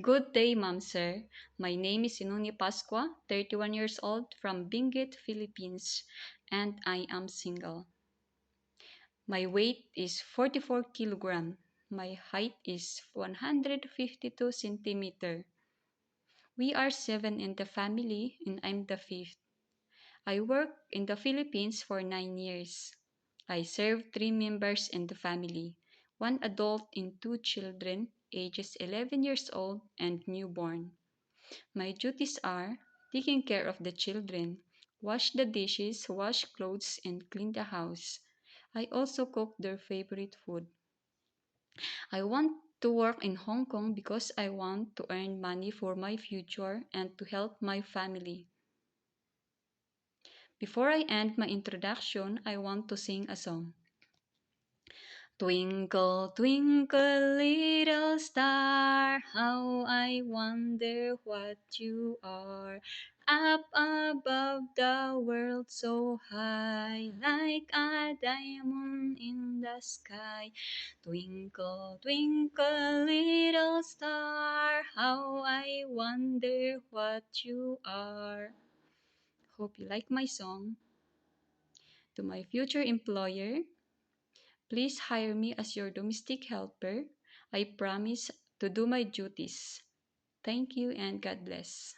Good day, ma'am, sir. My name is Sinuni Pascua, 31 years old, from Benguet, Philippines, and I am single. My weight is 44 kilogram. My height is 152 centimeter. We are seven in the family, and I'm the fifth. I work in the Philippines for 9 years. I serve three members in the family, one adult and two children, ages 11 years old and newborn. My duties are taking care of the children, wash the dishes, wash clothes, and clean the house. I also cook their favorite food. I want to work in Hong Kong because I want to earn money for my future and to help my family. Before I end my introduction, I want to sing a song. Twinkle, twinkle, little star, how I wonder what you are. Up above the world so high, like a diamond in the sky. Twinkle, twinkle, little star, how I wonder what you are. Hope you like my song. To my future employer, please hire me as your domestic helper. I promise to do my duties. Thank you and God bless.